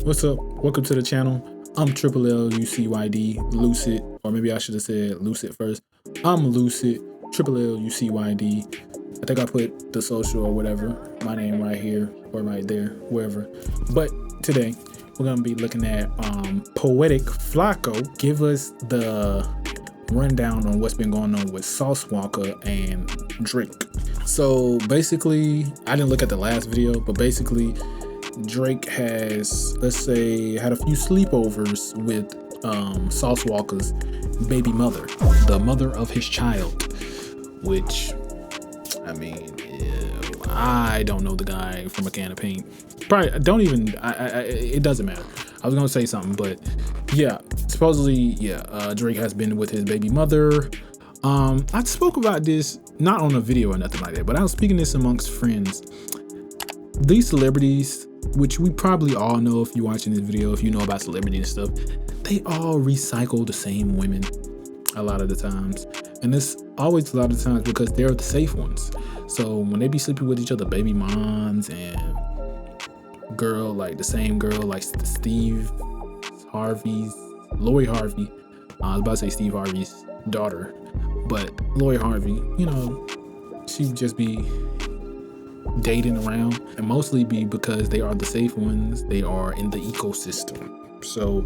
What's up? Welcome to the channel. I'm Triple L UCYD Lucid, or maybe I should have said Lucid first. I'm Lucid, Triple L UCYD. I think I put the social or whatever, my name right here or right there, wherever. But today we're gonna be looking at Poetic Flacco. Give us the rundown on what's been going on with Sauce Walka and Drake. So basically, I didn't look at the last video, but basically Drake has, let's say, had a few sleepovers with Sauce Walka's baby mother, the mother of his child, which, I mean, I don't know the guy from a can of paint. Probably don't even, it doesn't matter. I was gonna say something, but yeah, supposedly, Drake has been with his baby mother. I spoke about this, not on a video or nothing like that, but I was speaking this amongst friends. These celebrities, which we probably all know if you're watching this video, if you know about celebrity and stuff, they all recycle the same women a lot of the times. And it's always a lot of times because they're the safe ones. So when they be sleeping with each other, baby moms and girl, like the same girl, like Steve Harvey's, Lori Harvey. I was about to say Steve Harvey's daughter, but Lori Harvey, you know, she just be dating around, and mostly be because they are the safe ones. They are in the ecosystem. So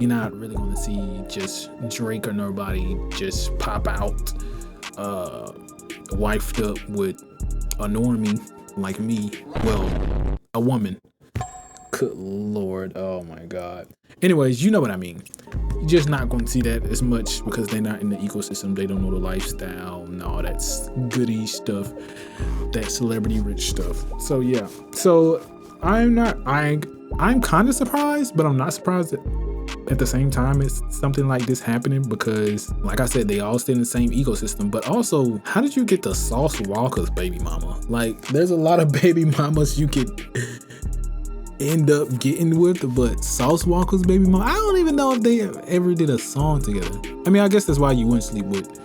you're not really going to see just Drake or nobody just pop out wifed up with a normie like me. Well, a woman. Good Lord. Oh my God. Anyways, you know what I mean. You're just not going to see that as much because they're not in the ecosystem. They don't know the lifestyle and all that goody stuff, that celebrity rich stuff. So yeah. So I'm kind of surprised, but I'm not surprised at the same time it's something like this happening because, like I said, they all stay in the same ecosystem. But also, how did you get the Sauce Walka's baby mama? Like, there's a lot of baby mamas you could end up getting with, but Sauce Walka's baby mama, I don't even know if they ever did a song together. I mean, I guess that's why you wouldn't sleep with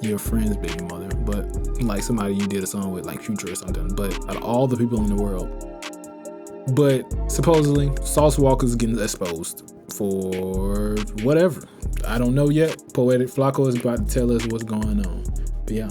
your friend's baby mother, but like somebody you did a song with, like Future or something. But out of all the people in the world, but supposedly Sauce Walka's getting exposed for whatever. I don't know yet. Poetic Flacco is about to tell us what's going on. But yeah,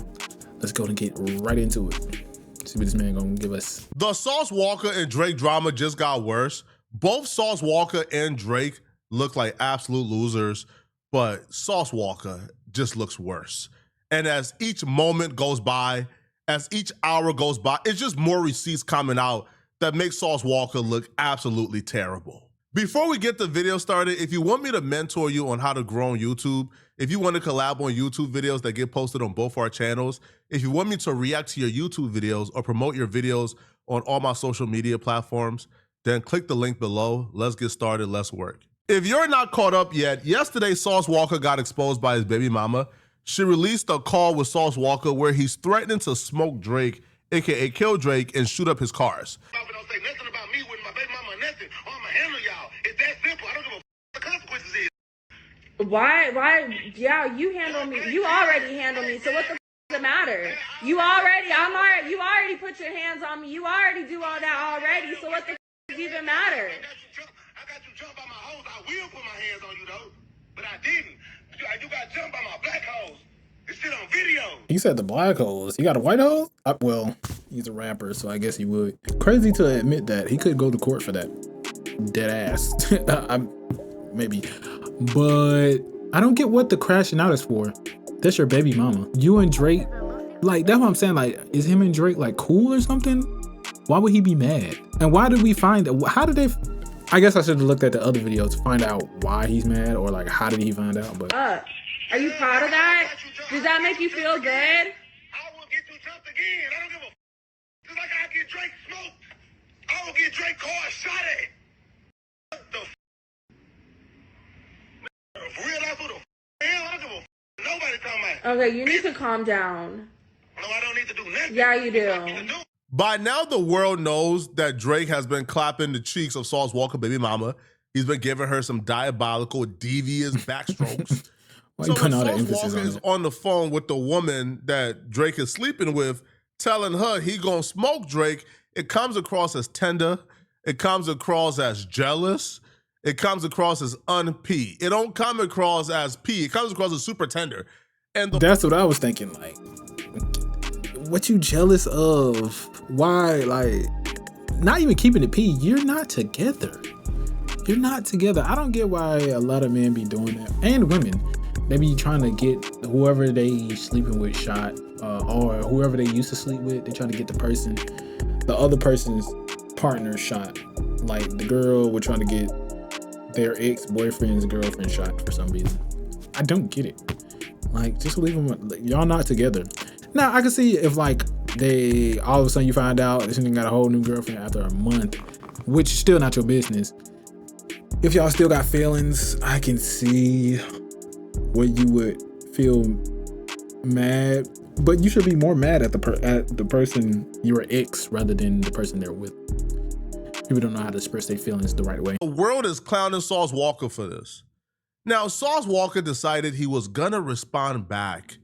let's go and get right into it. See what this man gonna give us. The Sauce Walka and Drake drama just got worse. Both Sauce Walka and Drake look like absolute losers, but Sauce Walka just looks worse. And as each moment goes by, as each hour goes by, it's just more receipts coming out that make Sauce Walka look absolutely terrible. Before we get the video started, if you want me to mentor you on how to grow on YouTube, if you want to collab on YouTube videos that get posted on both our channels, if you want me to react to your YouTube videos or promote your videos on all my social media platforms, then click the link below. Let's get started, let's work. If you're not caught up yet, yesterday Sauce Walka got exposed by his baby mama. She released a call with Sauce Walka where he's threatening to smoke Drake, aka kill Drake, and shoot up his cars. Don't say nothing about me with my baby mama or nothing, or I'ma handle y'all. It's that simple. I don't give a the consequences is. Why, yeah, you handle me. You already handle me, so what the does it matter? You already put your hands on me. You already do all that already, so what the does even matter? I got you jumped by my hoes. I will put my hands on you, though, but I didn't. You got jumped by my black hoes. It's shit on video. He said the black holes. He got a white hole? Well, he's a rapper, so I guess he would. Crazy to admit that. He could go to court for that. Dead ass. Maybe. But I don't get what the crashing out is for. That's your baby mama. You and Drake, like, that's what I'm saying. Like, is him and Drake, like, cool or something? Why would he be mad? And why did we find it? How did they... I guess I should have looked at the other video to find out why he's mad, or like, how did he find out? But are you proud of that? Does that make you feel good? I will get you jumped again. I don't give a just like I get Drake smoked. I will get Drake car shot at. What the for real, that's what the hell? I don't give a nobody talking about. Okay, you need to calm down. No, I don't need to do nothing. Yeah, you do. By now, the world knows that Drake has been clapping the cheeks of Sauce Walka baby mama. He's been giving her some diabolical, devious backstrokes. why So you putting when all the Sauce emphasis Walka on is it? on the phone with the woman that Drake is sleeping with, telling her he gonna smoke Drake, it comes across as tender, It comes across as jealous. It comes across as un-P. It don't come across as P. It comes across as super tender. And that's what I was thinking. Like, what you jealous of? Why? Like, not even keeping it P. You're not together. You're not together. I don't get why a lot of men be doing that, and women. They be trying to get whoever they sleeping with shot, or whoever they used to sleep with. They trying to get the other person's partner shot. Like the girl were trying to get their ex-boyfriend's girlfriend shot for some reason. I don't get it. Like, just leave them. Y'all not together. Now, I can see if like they all of a sudden you find out this nigga got a whole new girlfriend after a month, which is still not your business. If y'all still got feelings, I can see where you would feel mad, but you should be more mad at the person, your ex, rather than the person they're with. People don't know how to express their feelings the right way. The world is clowning Sauce Walka for this. Now, Sauce Walka decided he was gonna respond back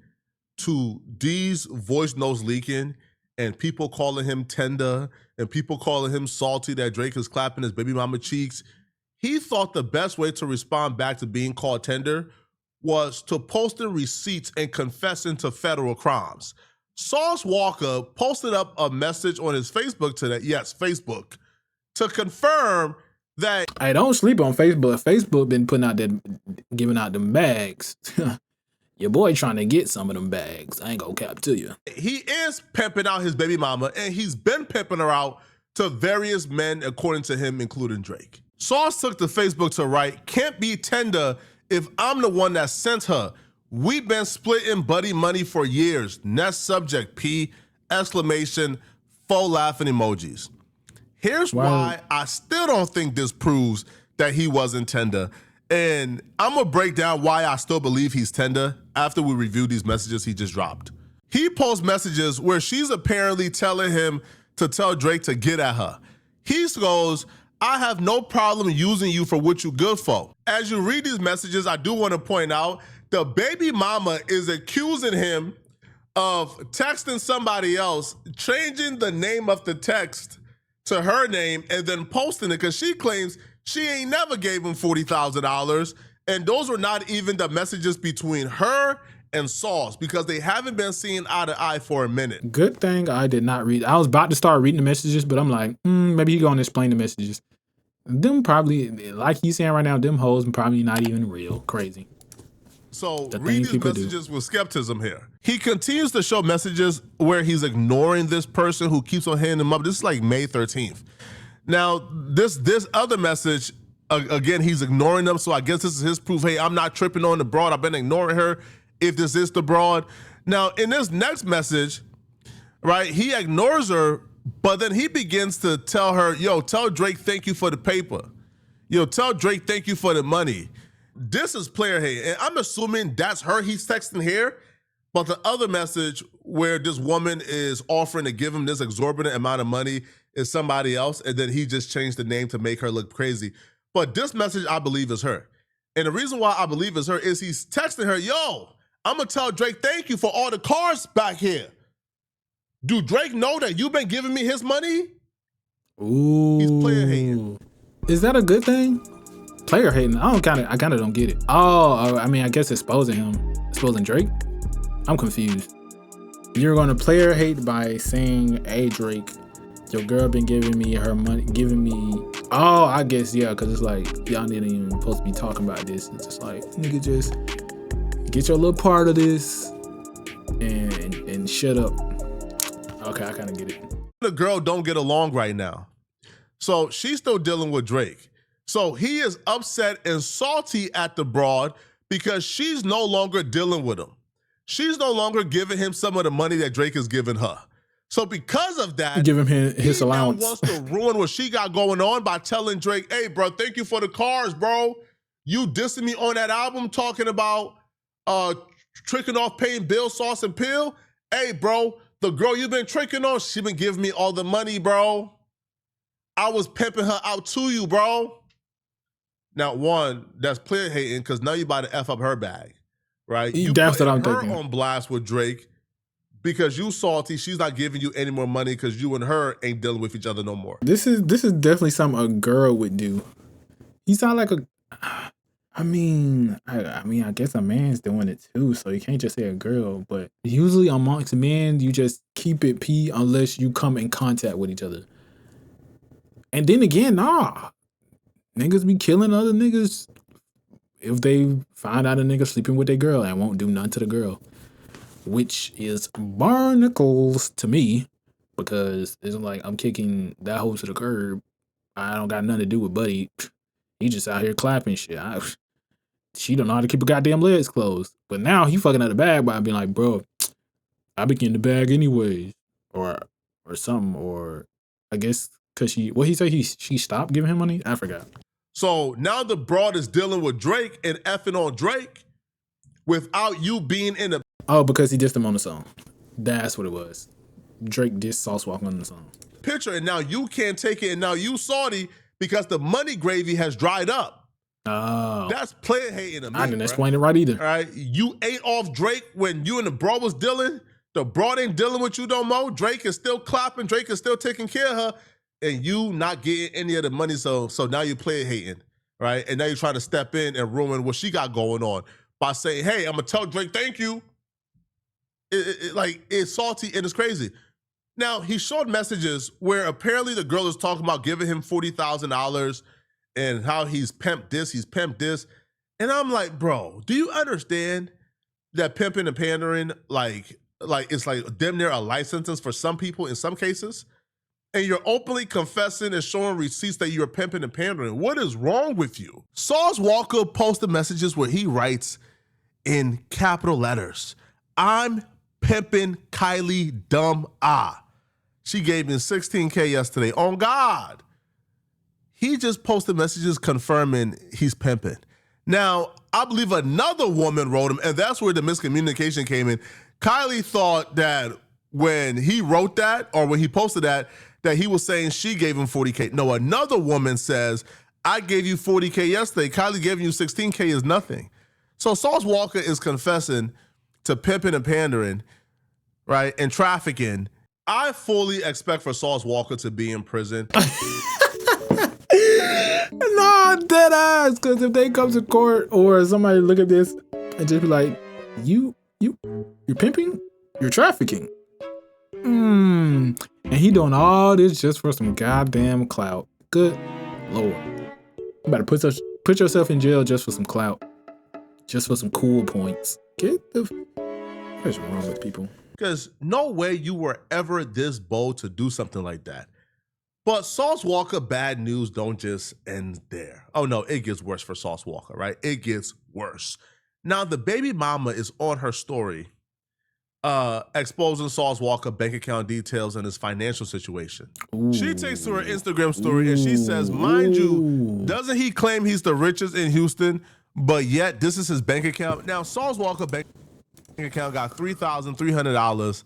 to D's voice notes leaking and people calling him tender and people calling him salty that Drake is clapping his baby mama cheeks. He thought the best way to respond back to being called tender was to posting receipts and confessing to federal crimes. Sauce Walka posted up a message on his Facebook today, yes, Facebook, to confirm that— I don't sleep on Facebook. Facebook been giving out them bags. Your boy trying to get some of them bags. I ain't gonna cap to you. He is pimping out his baby mama, and he's been pimping her out to various men, according to him, including Drake. Sauce took to Facebook to write, "Can't be tender if I'm the one that sent her. We've been splitting buddy money for years. Next subject, P, exclamation, faux laughing emojis." Here's why I still don't think this proves that he wasn't tender. And I'm gonna break down why I still believe he's tender after we review these messages he just dropped. He posts messages where she's apparently telling him to tell Drake to get at her. He goes, "I have no problem using you for what you good for." As you read these messages, I do want to point out the baby mama is accusing him of texting somebody else, changing the name of the text to her name, and then posting it because she claims she ain't never gave him $40,000. And those were not even the messages between her and Sauce because they haven't been seen eye to eye for a minute. Good thing I did not read. I was about to start reading the messages, but I'm like, maybe he gonna explain the messages. Them probably, like he's saying right now, them hoes probably not even real. Crazy. So read these messages with skepticism here. He continues to show messages where he's ignoring this person who keeps on hitting him up. This is like May 13th. Now, this other message, again, he's ignoring them. So I guess this is his proof. Hey, I'm not tripping on the broad. I've been ignoring her if this is the broad. Now, in this next message, right, he ignores her, but then he begins to tell her, yo, tell Drake thank you for the paper. Yo, tell Drake thank you for the money. This is player hate, and I'm assuming that's her he's texting here, but the other message where this woman is offering to give him this exorbitant amount of money is somebody else, and then he just changed the name to make her look crazy. But this message, I believe, is her. And the reason why I believe is her is he's texting her, yo, I'm going to tell Drake thank you for all the cars back here. Do Drake know that you've been giving me his money? Ooh. He's player hating. Is that a good thing? Player hating? I kind of don't get it. Oh, I mean, I guess exposing him. Exposing Drake? I'm confused. You're going to player hate by saying, hey, Drake, your girl been giving me her money, giving me... Oh, I guess, yeah, because it's like, y'all didn't even supposed to be talking about this. It's just like, nigga, just get your little part of this and shut up. Okay, I kind of get it. The girl don't get along right now. So she's still dealing with Drake. So he is upset and salty at the broad because she's no longer dealing with him. She's no longer giving him some of the money that Drake is giving her. So because of that, give him his allowance. He now wants to ruin what she got going on by telling Drake, hey, bro, thank you for the cars, bro. You dissing me on that album talking about tricking off paying bill, sauce, and pill. Hey, bro, the girl you've been tricking on, she been giving me all the money, bro. I was pimping her out to you, bro. Now, one, that's player hating because now you about to F up her bag, right? You that's put what I'm her thinking. On blast with Drake, because you salty, she's not giving you any more money because you and her ain't dealing with each other no more. This is definitely something a girl would do. He's not like a. I mean, I guess a man's doing it too, so you can't just say a girl. But usually amongst men, you just keep it P unless you come in contact with each other. And then again, nah, niggas be killing other niggas if they find out a nigga sleeping with their girl and won't do nothing to the girl, which is barnacles to me, because it's like I'm kicking that hoe to the curb. I don't got nothing to do with Buddy. He just out here clapping shit. She don't know how to keep her goddamn legs closed. But now he fucking out the bag by being like, bro, I be getting the bag anyways. Or something. Or I guess because what he say, she stopped giving him money? I forgot. So now the broad is dealing with Drake and effing on Drake without you being in the Oh, because he dissed him on the song. That's what it was. Drake dissed Sauce Walka on the song. picture, and now you can't take it, and now you salty because the money gravy has dried up. Oh. That's player hating to me. I didn't explain it right either. All right, you ate off Drake when you and the bro was dealing. The broad ain't dealing with you no more. Drake is still clapping. Drake is still taking care of her, and you not getting any of the money. So now you player hating, right? And now you're trying to step in and ruin what she got going on by saying, "Hey, I'm gonna tell Drake thank you." It's salty and it's crazy. Now he showed messages where apparently the girl is talking about giving him $40,000 and how he's pimped this, and I'm like, bro, do you understand that pimping and pandering like it's like damn near a life sentence for some people in some cases, and you're openly confessing and showing receipts that you're pimping and pandering? What is wrong with you? Sauce Walka posted messages where he writes in capital letters, "I'm pimping Kylie dumb ah." She gave me $16K yesterday. On God. He just posted messages confirming he's pimping. Now, I believe another woman wrote him, and that's where the miscommunication came in. Kylie thought that when he wrote that, or when he posted that he was saying she gave him 40K. No, another woman says, "I gave you 40K yesterday. Kylie giving you 16K is nothing." So Sauce Walka is confessing to pimping and pandering, right, and trafficking. I fully expect for Sauce Walka to be in prison. No, dead ass. Because if they come to court or somebody look at this and just be like, you're pimping, you're trafficking. And he doing all this just for some goddamn clout. Good Lord. You better put yourself in jail just for some clout. Just for some cool points. What's wrong with people? Because no way you were ever this bold to do something like that. But Sauce Walka bad news don't just end there. Oh no, it gets worse for Sauce Walka, right? It gets worse. Now the baby mama is on her story exposing Sauce Walka bank account details and his financial situation. Ooh. She takes to her Instagram story and she says, mind you, doesn't he claim he's the richest in Houston, but yet this is his bank account? Now Sauce Walka bank account got $3,300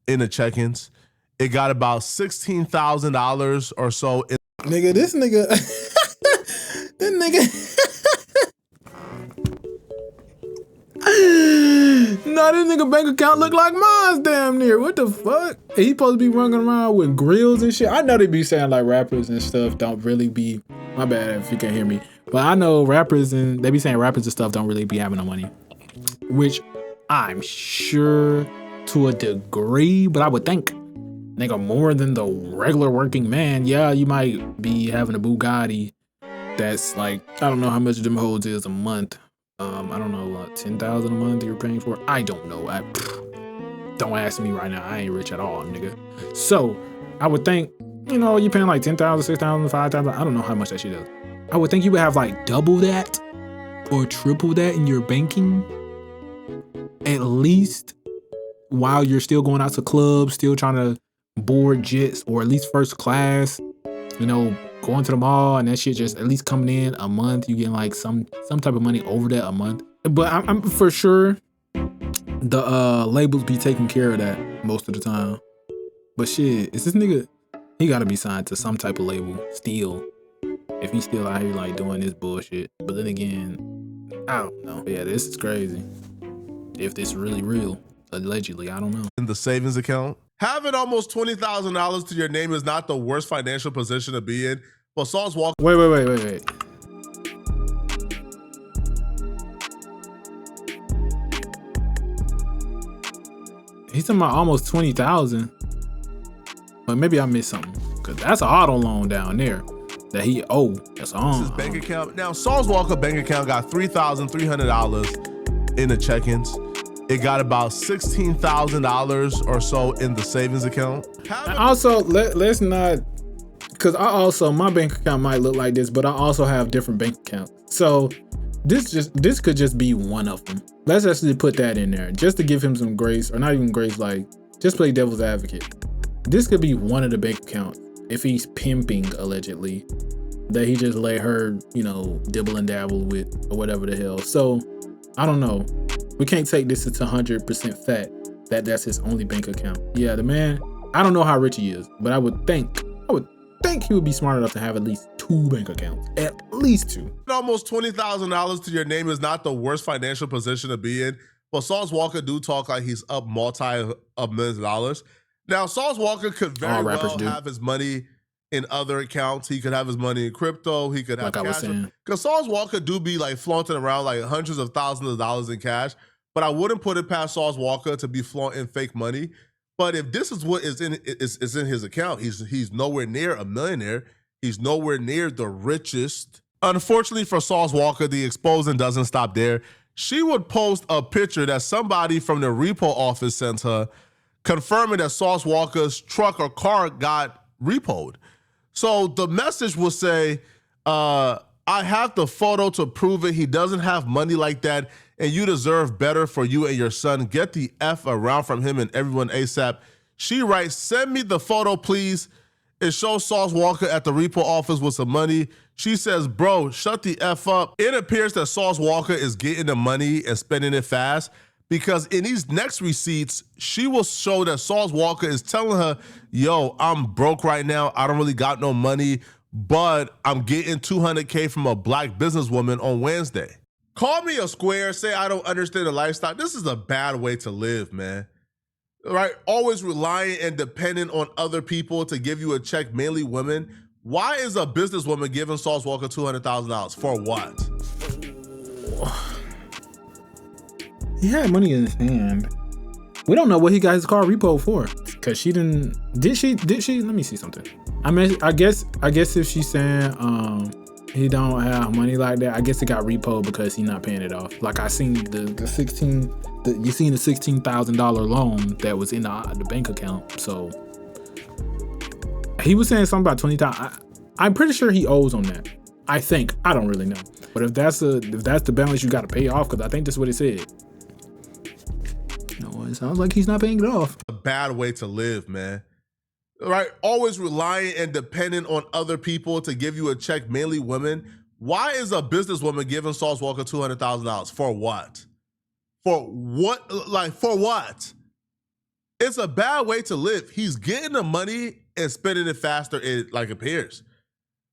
in the check-ins. It got about $16,000 or so. This nigga. No, this nigga bank account look like mine's damn near. What the fuck? He supposed to be running around with grills and shit. I know they be saying like rappers and stuff don't really be, my bad if you can't hear me, but I know rappers and they be saying rappers and stuff don't really be having no money, which I'm sure to a degree, but I would think, nigga, more than the regular working man. Yeah, you might be having a Bugatti that's like, I don't know how much them holds is a month. I don't know, what, 10,000 a month you're paying for? I don't know. Don't ask me right now. I ain't rich at all, nigga. So I would think, you're paying like 10,000, 6,000, 5,000. I don't know how much that shit is. I would think you would have like double that or triple that in your banking, at least, while you're still going out to clubs, still trying to board jets, or at least first class, going to the mall, and that shit just at least coming in a month, you getting like some type of money over that a month. But I'm for sure the labels be taking care of that most of the time. But shit, is this nigga, he gotta be signed to some type of label still, if he's still out here like doing this bullshit. But then again, I don't know. Yeah, this is crazy. If this really real. allegedly. I don't know. In the savings account. Having almost $20,000 to your name is not the worst financial position to be in. But Sauce Walka. Wait. He's talking about almost 20,000. But maybe I missed something. Cause that's an auto loan down there that he owe. That's on his bank account. Now, Sauce Walka bank account got $3,300 in the check-ins. It got about $16,000 or so in the savings account. And also, let's not, because my bank account might look like this, but I also have different bank accounts. So this could just be one of them. Let's actually put that in there just to give him some grace, or not even grace, like just play devil's advocate. This could be one of the bank accounts if he's pimping allegedly that he just let her, dibble and dabble with or whatever the hell. So I don't know. We can't take this as 100% fact that that's his only bank account. Yeah, the man, I don't know how rich he is, but I would think he would be smart enough to have at least 2 bank accounts. At least 2. Almost $20,000 to your name is not the worst financial position to be in. But Sauce Walka do talk like he's up millions of dollars. Now, Sauce Walka could very well have his money in other accounts. He could have his money in crypto. He could have cash. Because Sauce Walka do be like flaunting around like hundreds of thousands of dollars in cash. But I wouldn't put it past Sauce Walka to be flaunting fake money. But if this is what is in his account, he's nowhere near a millionaire. He's nowhere near the richest. Unfortunately for Sauce Walka, the exposing doesn't stop there. She would post a picture that somebody from the repo office sent her, confirming that Sauce Walka's truck or car got repoed. So the message will say, I have the photo to prove it. He doesn't have money like that, and you deserve better for you and your son. Get the F around from him and everyone ASAP. She writes, send me the photo, please. It shows Sauce Walka at the repo office with some money. She says, bro, shut the F up. It appears that Sauce Walka is getting the money and spending it fast, because in these next receipts, she will show that Sauce Walka is telling her, yo, I'm broke right now. I don't really got no money, but I'm getting $200K from a black businesswoman on Wednesday. Call me a square, say I don't understand the lifestyle. This is a bad way to live, man. Right? Always relying and dependent on other people to give you a check, mainly women. Why is a businesswoman giving Sauce Walka $200,000? For what? He had money in his hand. We don't know what he got his car repo for. Cause she didn't. Did she? Let me see something. I mean, I guess if she's saying he don't have money like that, I guess it got repoed because he's not paying it off. Like I seen you seen the $16,000 loan that was in the bank account. So he was saying something about 20,000. I'm pretty sure he owes on that. I think. I don't really know. But if that's the balance you got to pay off, because I think that's what it said. It sounds like he's not paying it off. A bad way to live, man. Right? Always relying and dependent on other people to give you a check, mainly women. Why is a businesswoman giving Sauce Walka $200,000? For what? For what? Like, for what? It's a bad way to live. He's getting the money and spending it faster, it like appears.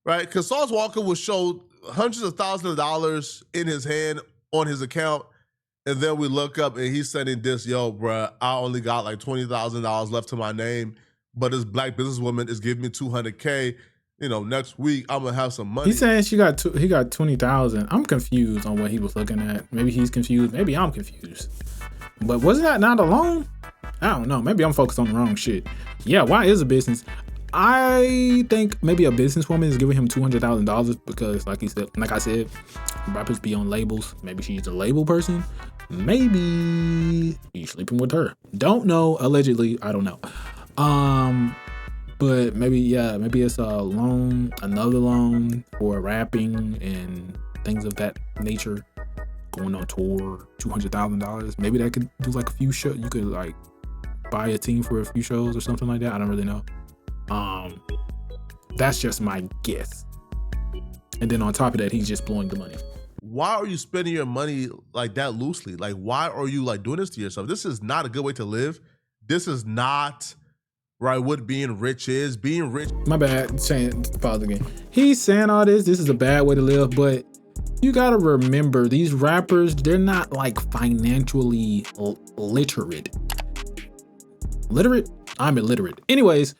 Right? Because Sauce Walka will show hundreds of thousands of dollars in his hand on his account. And then we look up and he's sending this, yo, bruh, I only got like $20,000 left to my name, but this black businesswoman is giving me $200K. Next week I'm gonna have some money. He's saying he got 20,000. I'm confused on what he was looking at. Maybe he's confused. Maybe I'm confused. But wasn't that not a loan? I don't know. Maybe I'm focused on the wrong shit. Yeah, why is a business? I think maybe a businesswoman is giving him $200,000 because, like I said, rappers be on labels. Maybe she's a label person. Maybe he's sleeping with her. Don't know. Allegedly, I don't know. But maybe it's a loan, another loan for rapping and things of that nature. Going on tour, $200,000. Maybe that could do like a few shows. You could like buy a team for a few shows or something like that. I don't really know. That's just my guess. And then on top of that, he's just blowing the money. Why are you spending your money like that loosely? Like, why are you like doing this to yourself? This is not a good way to live. This is not right what being rich is. Being rich. My bad. Pause again. He's saying all this. This is a bad way to live, but you gotta remember these rappers, they're not like financially literate. literate? I'm illiterate. Anyways,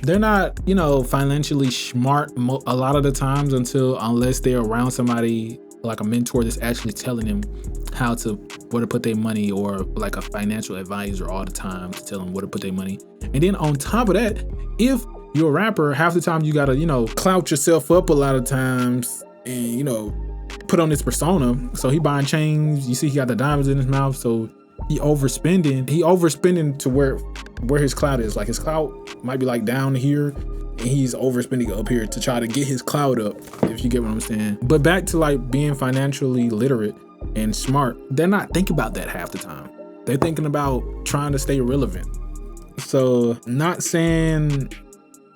they're not, financially smart a lot of the times unless they're around somebody like a mentor that's actually telling them where to put their money, or like a financial advisor all the time to tell them where to put their money. And then on top of that, if you're a rapper, half the time you gotta, clout yourself up a lot of times and, put on this persona. So he buying chains, you see he got the diamonds in his mouth, so he overspending to where his clout is. Like his clout might be like down here, and he's overspending up here to try to get his clout up, if you get what I'm saying. But back to like being financially literate and smart, they're not thinking about that half the time. They're thinking about trying to stay relevant. So not saying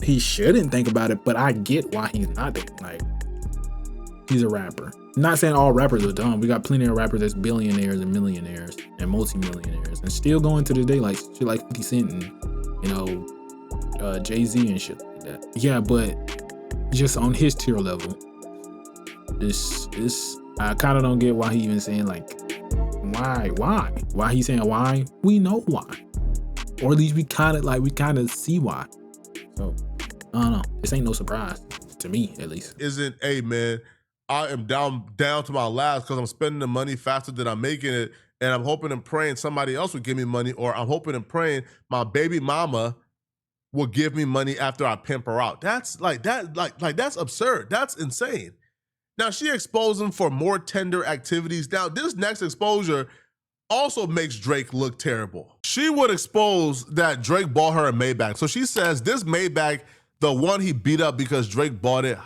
he shouldn't think about it, but I get why he's not thinking. Like, he's a rapper. Not saying all rappers are dumb. We got plenty of rappers that's billionaires and millionaires and multimillionaires and still going to this day like shit like 50 Cent and Jay-Z and shit like that. Yeah, but just on his tier level, this I kind of don't get why he even saying like why he's saying why. We know why, or at least we kind of see why. So I don't know. This ain't no surprise to me, at least. Hey man, I am down to my last because I'm spending the money faster than I'm making it, and I'm hoping and praying somebody else will give me money, or I'm hoping and praying my baby mama will give me money after I pimp her out. That's that's absurd. That's insane. Now she exposed him for more tender activities. Now this next exposure also makes Drake look terrible. She would expose that Drake bought her a Maybach. So she says this Maybach, the one he beat up because Drake bought it,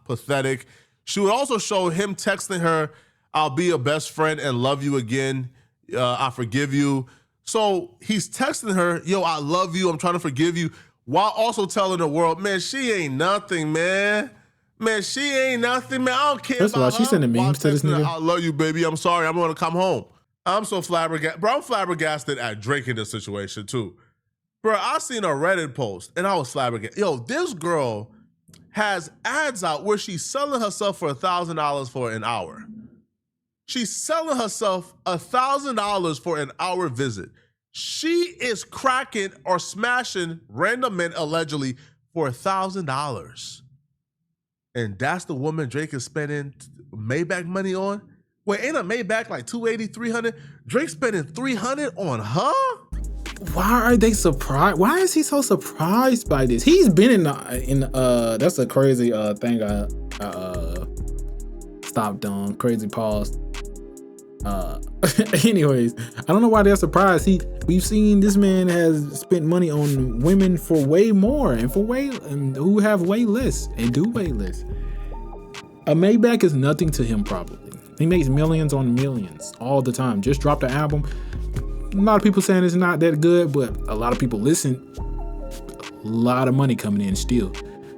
pathetic. She would also show him texting her, "I'll be your best friend and love you again. I forgive you." So he's texting her, "Yo, I love you. I'm trying to forgive you," while also telling the world, "Man, she ain't nothing, man. Man, she ain't nothing, man. I don't care First of all, about her." she's sending memes to this nigga. "I love you, baby. I'm sorry. I'm going to come home." I'm so flabbergasted. Bro, I'm flabbergasted at Drake in this situation, too. Bro, I seen a Reddit post, and I was flabbergasted. Yo, this girl has ads out where she's selling herself for $1,000 for an hour. She's selling herself $1,000 for an hour visit. She is cracking or smashing random men allegedly for $1,000. And that's the woman Drake is spending Maybach money on? Wait, ain't a Maybach like $280, $300? Drake spending $300 on her? Why are they surprised? Why is he so surprised by this? He's been in that's a crazy thing I stopped on. Crazy pause. Anyways, I don't know why they're surprised. We've seen this man has spent money on women for way more and who have way less and do way less. A Maybach is nothing to him probably. He makes millions on millions all the time. Just dropped an album. A lot of people saying it's not that good, but a lot of people listen. A lot of money coming in still.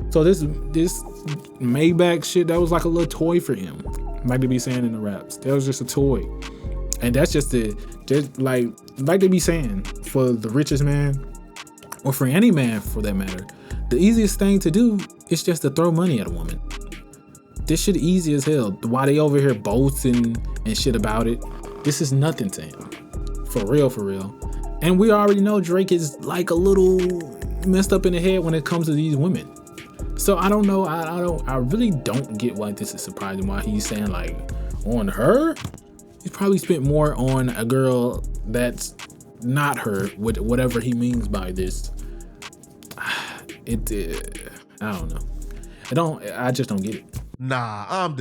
So this Maybach shit, that was like a little toy for him. Like they be saying in the raps. That was just a toy. And that's just like they be saying, for the richest man, or for any man for that matter, the easiest thing to do is just to throw money at a woman. This shit easy as hell. Why they over here boasting and shit about it, this is nothing to him. For real. And we already know Drake is like a little messed up in the head when it comes to these women. So I don't know. I really don't get why this is surprising. Why he's saying like on her. He probably spent more on a girl that's not her. With whatever he means by this. I don't know. I just don't get it. Nah, I'm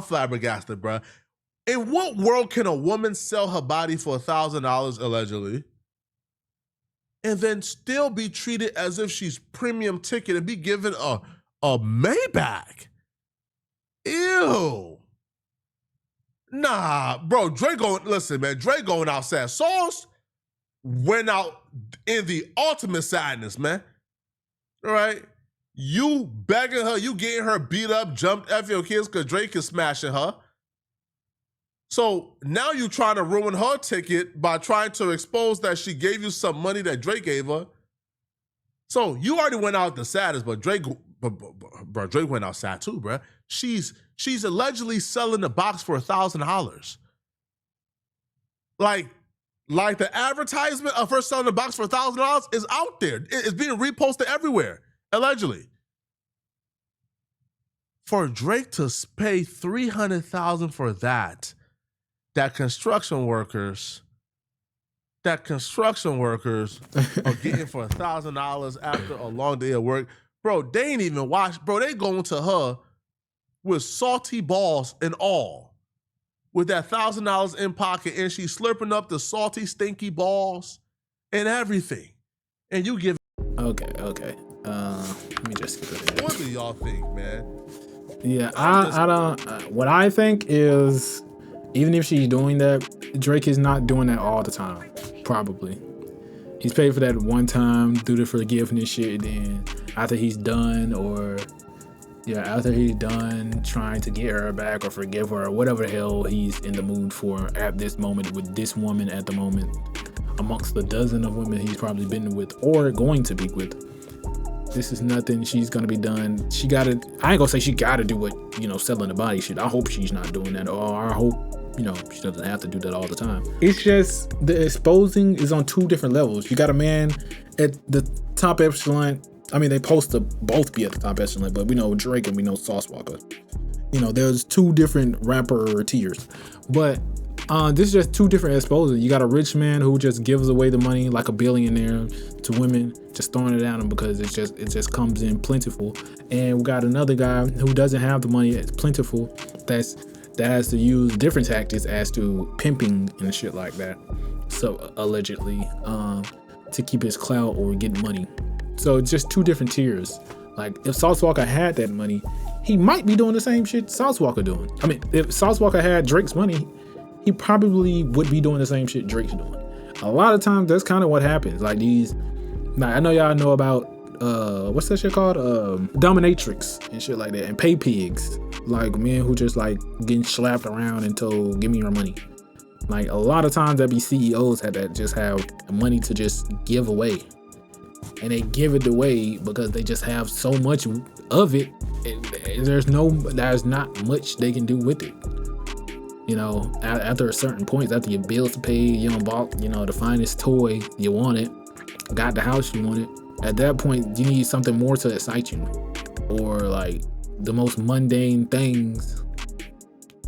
flabbergasted, bro. In what world can a woman sell her body for $1,000 allegedly, and then still be treated as if she's premium ticket and be given a Maybach? Ew. Nah, bro, Drake going outside. Sauce went out in the ultimate sadness, man. All right? You begging her, you getting her beat up, jumped F your kids because Drake is smashing her. So now you trying to ruin her ticket by trying to expose that she gave you some money that Drake gave her. So you already went out the saddest, but Drake went out sad too, bro. She's allegedly selling the box for $1,000. Like, Like the advertisement of her selling the box for $1,000 is out there. It's being reposted everywhere, allegedly. For Drake to pay $300,000 for that construction workers are getting for $1,000 after a long day of work. Bro, they ain't even watch. Bro, they going to her with salty balls and all. With that $1,000 in pocket, and she's slurping up the salty, stinky balls and everything. And you give. Okay. Let me just skip it. What do y'all think, man? Yeah, I don't. What I think is, even if she's doing that, Drake is not doing that all the time. Probably, he's paid for that one time, do the forgiveness shit, and then after he's done, trying to get her back or forgive her or whatever the hell he's in the mood for at this moment with this woman at the moment, amongst the dozen of women he's probably been with or going to be with. This is nothing she's gonna be done. I ain't gonna say she gotta do what, selling the body shit. I hope she's not doing that, or I hope, she doesn't have to do that all the time. It's just the exposing is on two different levels. You got a man at the top echelon. I mean, they supposed to both be at the top echelon, but we know Drake and we know Sauce Walka. There's two different rapper tiers, but this is just two different exposures. You got a rich man who just gives away the money like a billionaire to women, just throwing it at him because it just comes in plentiful. And we got another guy who doesn't have the money, it's plentiful, that has to use different tactics as to pimping and shit like that. So allegedly, to keep his clout or get money. So it's just two different tiers. Like if Sauce Walka had that money, he might be doing the same shit Sauce Walka doing. I mean, if Sauce Walka had Drake's money, he probably would be doing the same shit Drake's doing. A lot of times that's kind of what happens. Like I know y'all know about what's that shit called? Dominatrix and shit like that, and pay pigs. Like men who just like getting slapped around and told, give me your money. Like a lot of times that be CEOs that just have money to just give away. And they give it away because they just have so much of it. There's not much they can do with it. After a certain point, after your bills to pay, you don't bought, the finest toy you wanted, got the house you wanted. At that point, you need something more to excite you, or like the most mundane things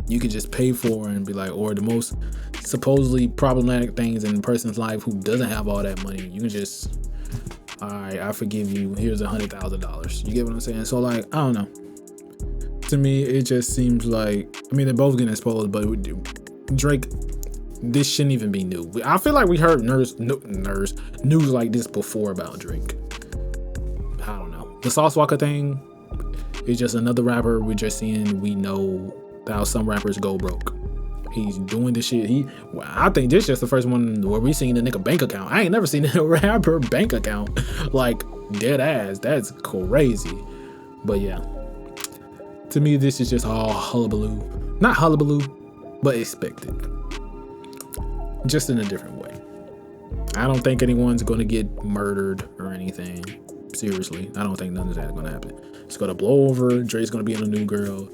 you could just pay for and be like, or the most supposedly problematic things in a person's life who doesn't have all that money. You can just, all right, I forgive you. Here's $100,000. You get what I'm saying? So like, I don't know. To me, it just seems like, they're both getting exposed, but Drake, this shouldn't even be new. I feel like we heard news like this before about Drake. I don't know. The Sauce Walka thing is just another rapper we're just seeing. We know how some rappers go broke. He's doing this shit. I think this is just the first one where we seen a nigga bank account. I ain't never seen a rapper bank account like dead ass. That's crazy. But yeah. To me, this is just all hullabaloo. Not hullabaloo, but expected. Just in a different way. I don't think anyone's going to get murdered or anything. Seriously, I don't think none of that's going to happen. It's going to blow over. Drake's going to be on a new girl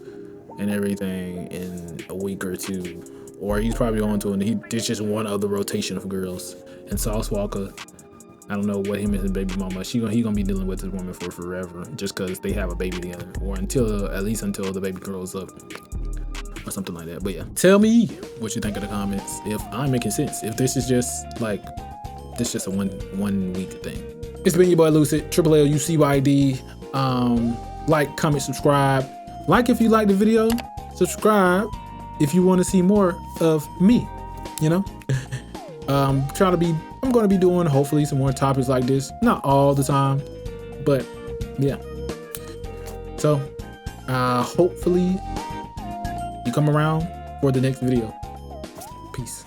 and everything in a week or two. Or he's probably on to it. There's just one other rotation of girls. And Sauce Walka, I don't know what him and his baby mama, he gonna be dealing with this woman for forever, just because they have a baby together, or at least until the baby grows up, or something like that. But yeah, tell me what you think in the comments. If I'm making sense, if this is just a one week thing. It's been your boy Lucid, LLUCYD. Like, comment, subscribe. Like if you like the video, subscribe if you want to see more of me. I'm going to be doing hopefully some more topics like this. Not all the time, but yeah. So hopefully you come around for the next video. Peace.